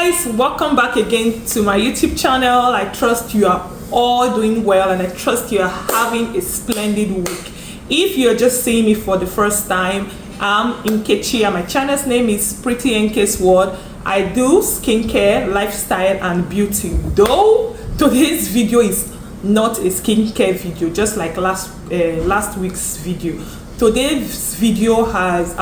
guys, welcome back again to my YouTube channel. I trust you are all doing well and I trust you are having a splendid week. If you're just seeing me for the first time, I'm Nkechi and my channel's name is Pretty Nke's World. I do skincare, lifestyle and beauty, though today's video is not a skincare video, just like last week's video. Today's video has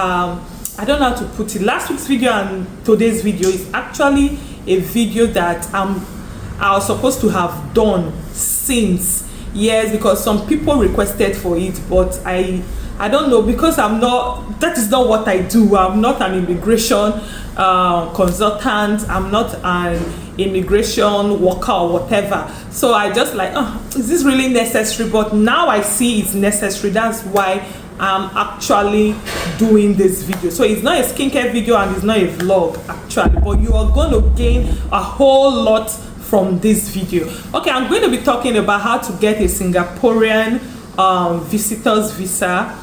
I don't know how to put it. Last week's video and today's video is actually a video that I was supposed to have done since years, because some people requested for it, but I don't know, because that is not what I do. I'm not an immigration consultant. I'm not an immigration worker or whatever. So I just like, is this really necessary? But now I see it's necessary. That's why I'm actually doing this video. So it's not a skincare video and it's not a vlog actually, but you are going to gain a whole lot from this video. Okay, I'm going to be talking about how to get a Singaporean visitor's visa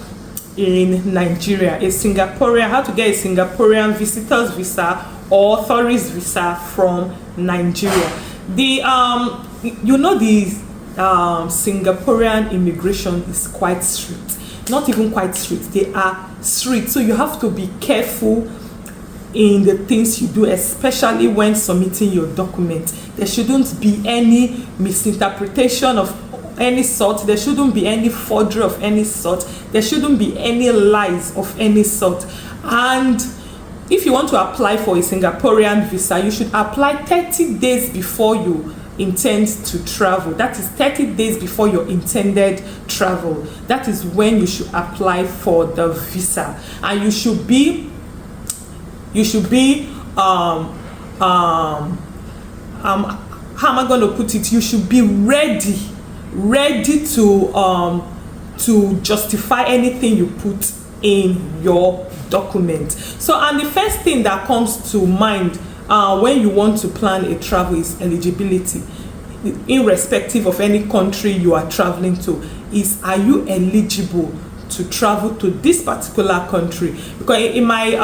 in Nigeria. How to get a Singaporean visitor's visa or tourist visa from Nigeria. The Singaporean immigration is quite strict. Not even quite strict, they are strict. So you have to be careful in the things you do, especially when submitting your document. There shouldn't be any misinterpretation of any sort. There shouldn't be any forgery of any sort. There shouldn't be any lies of any sort. And if you want to apply for a Singaporean visa, you should apply 30 days before you intend to travel. That is 30 days before your intended travel. That is when you should apply for the visa. And you should be how am I going to put it? You should be ready to justify anything you put in your document. So, and the first thing that comes to mind when you want to plan a travel is eligibility. Irrespective of any country you are traveling to, are you eligible to travel to this particular country? Because in my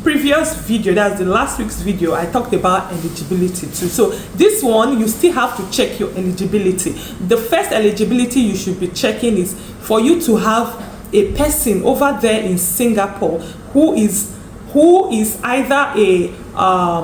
previous video, that's the last week's video, I talked about eligibility too. So this one, you still have to check your eligibility. The first eligibility you should be checking is for you to have a person over there in Singapore who is either a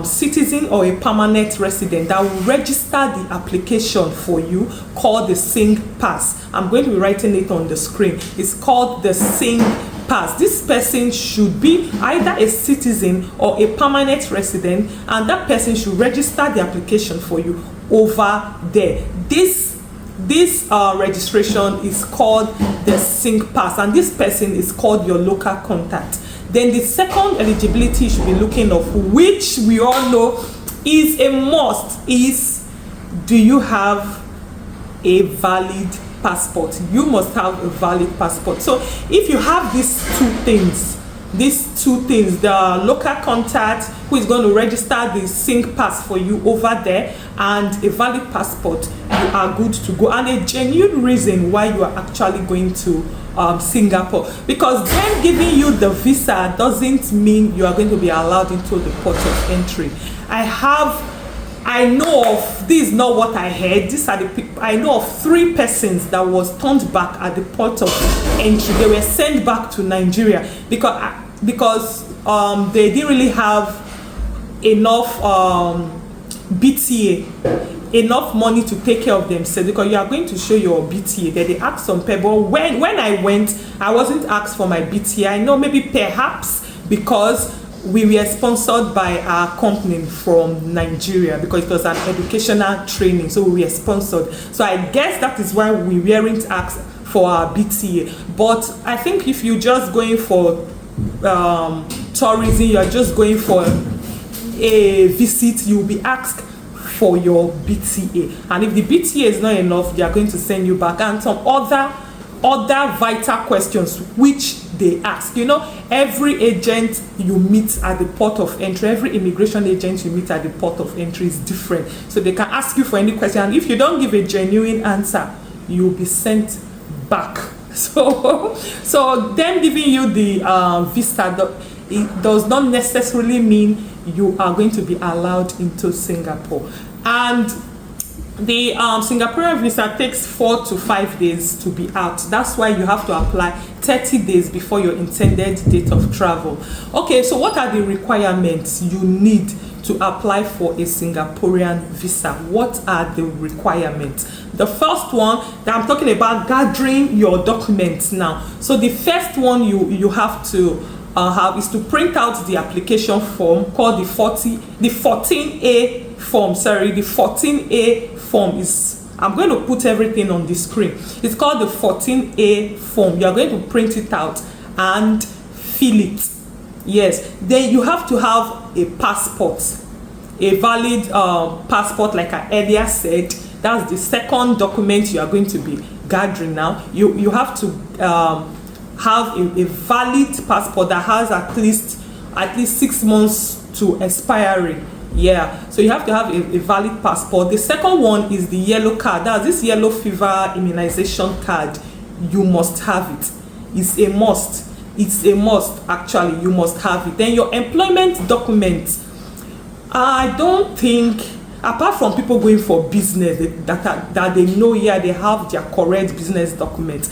citizen or a permanent resident that will register the application for you, called the SingPass. I'm going to be writing it on the screen. It's called the SingPass. This person should be either a citizen or a permanent resident, and that person should register the application for you over there. This registration is called the SingPass, and this person is called your local contact. Then the second eligibility you should be looking of, which we all know is a must, is do you have a valid passport? You must have a valid passport. So if you have these two things, the local contact who is going to register the SingPass for you over there, and a valid passport, you are good to go. And a genuine reason why you are actually going to Singapore, because them giving you the visa doesn't mean you are going to be allowed into the port of entry. I know of, this is not what I heard, these are the people, I know of 3 persons that was turned back at the port of entry. They were sent back to Nigeria because they didn't really have enough BTA, enough money to take care of themselves, because you are going to show your BTA. That they asked some people. When I went, I wasn't asked for my BTA. I know maybe perhaps because we were sponsored by our company from Nigeria, because it was an educational training, so we were sponsored. So I guess that is why we weren't asked for our BTA. But I think if you're just going for tourism, you are just going for a visit, you'll be asked for your BTA, and if the BTA is not enough, they are going to send you back, and some other vital questions which they ask. You know, every agent you meet at the port of entry, every immigration agent you meet at the port of entry is different, so they can ask you for any question, and if you don't give a genuine answer, you'll be sent back. So them giving you the visa, it does not necessarily mean you are going to be allowed into Singapore. And the Singaporean visa takes 4 to 5 days to be out. That's why you have to apply 30 days before your intended date of travel. Okay, so what are the requirements you need to apply for a Singaporean visa? What are the requirements? The first one that I'm talking about, gathering your documents now. So the first one you have to have is to print out the application form called the 14A form. Sorry, the 14A form is, I'm going to put everything on the screen. It's called the 14A form. You are going to print it out and fill it. Yes, then you have to have a passport, a valid passport, like I earlier said. That's the second document you are going to be gathering now. You have to have a valid passport that has at least 6 months to expiry. Yeah, so you have to have a valid passport. The second one is the yellow card. That's this yellow fever immunization card. You must have it. It's a must. It's a must, actually. You must have it. Then your employment documents. I don't think, apart from people going for business that they know, yeah, they have their correct business documents.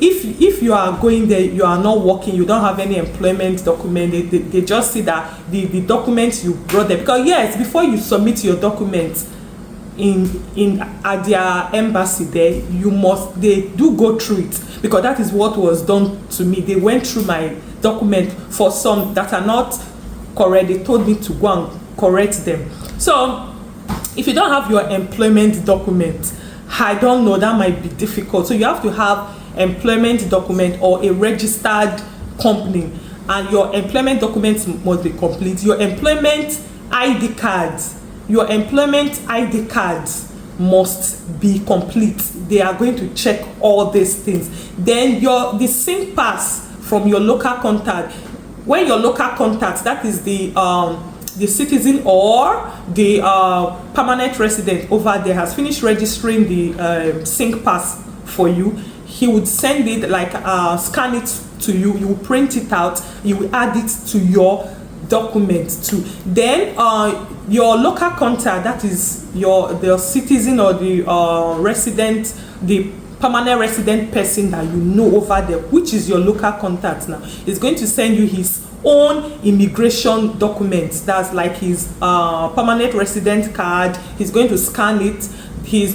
If you are going there, you are not working, you don't have any employment document, they just see that the documents you brought there. Because yes, before you submit your documents at their embassy there, they do go through it, because that is what was done to me. They went through my document. For some that are not correct, they told me to go and correct them. So if you don't have your employment document, I don't know, that might be difficult. So you have to have employment document or a registered company, and your employment documents must be complete. Your employment ID cards must be complete. They are going to check all these things. Then the SingPass from your local contact. When your local contact, that is the citizen or the permanent resident over there, has finished registering the SingPass for you, he would send it, like scan it to you. You will print it out. You will add it to your document too. Then your local contact, that is the citizen or the resident, the permanent resident person that you know over there, which is your local contact now, is going to send you his own immigration documents. That's like his permanent resident card. He's going to scan it, his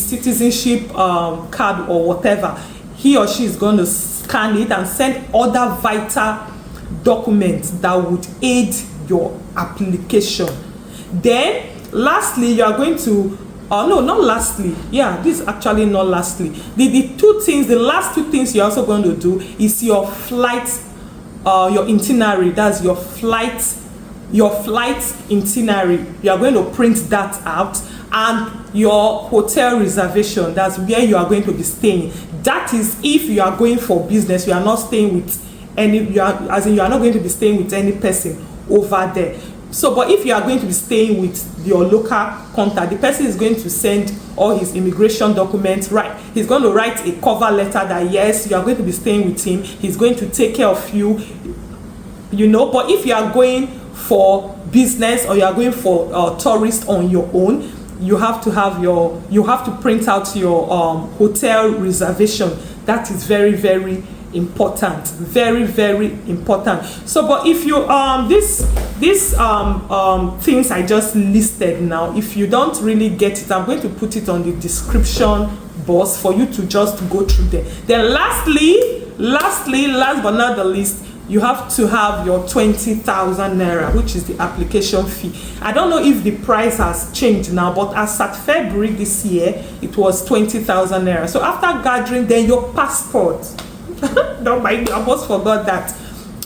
citizenship card or whatever. He or she is going to scan it and send other vital documents that would aid your application. Then lastly, you are going to no, not lastly. Yeah, this is actually not lastly. The last two things you're also going to do is your flight, your itinerary. That's your flight itinerary. You are going to print that out, and your hotel reservation. That's where you are going to be staying. That is if you are going for business. You are not staying with you are not going to be staying with any person over there. So, but if you are going to be staying with your local contact, the person is going to send all his immigration documents, right? He's going to write a cover letter that yes, you are going to be staying with him. He's going to take care of you, you know. But if you are going for business or you are going for tourist on your own, you have to print out your hotel reservation. That is very, very important, very, very important. So, but if you these things I just listed now, if you don't really get it, I'm going to put it on the description box for you to just go through there. Then lastly, last but not the least, you have to have your 20,000 naira, which is the application fee. I don't know if the price has changed now, but as at February this year, it was 20,000 naira. So after gathering, then your passport. Don't mind me, I almost forgot that.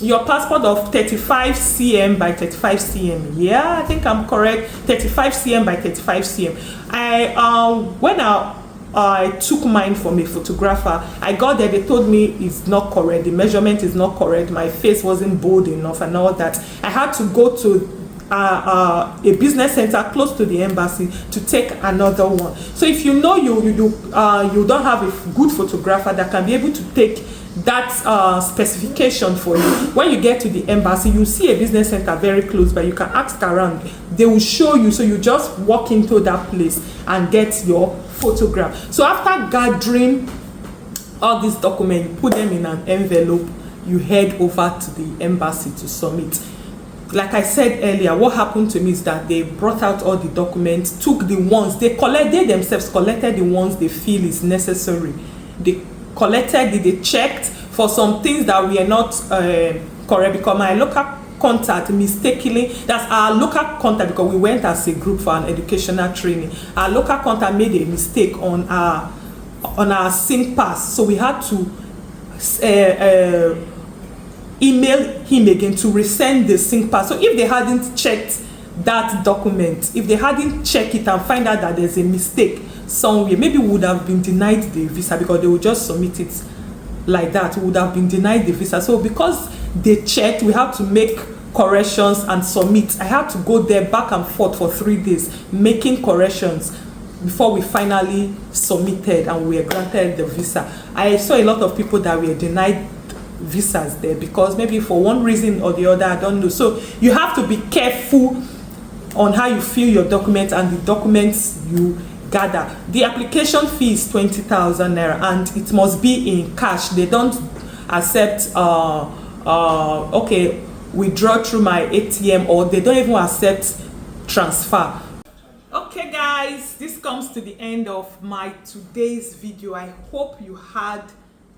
Your passport of 35 cm by 35 cm. Yeah, I think I'm correct. 35 cm by 35 cm. When I took mine from a photographer, I got there, they told me it's not correct, the measurement is not correct, my face wasn't bold enough and all that. I had to go to a business center close to the embassy to take another one. So if you know you don't have a good photographer that can be able to take that specification for you. When you get to the embassy, you see a business center very close by. You can ask around, they will show you. So you just walk into that place and get your photograph. So after gathering all these documents, you put them in an envelope, you head over to the embassy to submit. Like I said earlier, what happened to me is that they brought out all the documents, took the ones they themselves collected the ones they feel is necessary. They collected it, they checked for some things that were not correct, because my local contact mistakenly, that's our local contact, because we went as a group for an educational training, our local contact made a mistake on our SingPass, so we had to email him again to resend the SingPass. So if they hadn't checked that document, if they hadn't checked it and find out that there's a mistake somewhere, maybe we would have been denied the visa, because they would just submit it like that. We would have been denied the visa. So because they checked, we have to make corrections and submit. I had to go there back and forth for 3 days making corrections before we finally submitted and we were granted the visa. I saw a lot of people that were denied visas there because maybe for one reason or the other, I don't know. So you have to be careful on how you fill your documents and the documents you gather. The application fee is 20,000 naira and it must be in cash. They don't accept okay, withdraw through my ATM, or they don't even accept transfer. Okay guys, this comes to the end of my today's video. I hope you had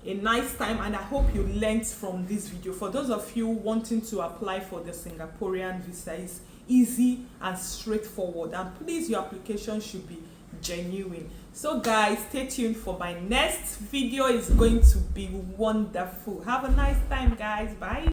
a nice time and I hope you learned from this video. For those of you wanting to apply for the Singaporean visa, it's easy and straightforward, and please, your application should be genuine. So guys, stay tuned for my next video. It's going to be wonderful. Have a nice time guys. Bye.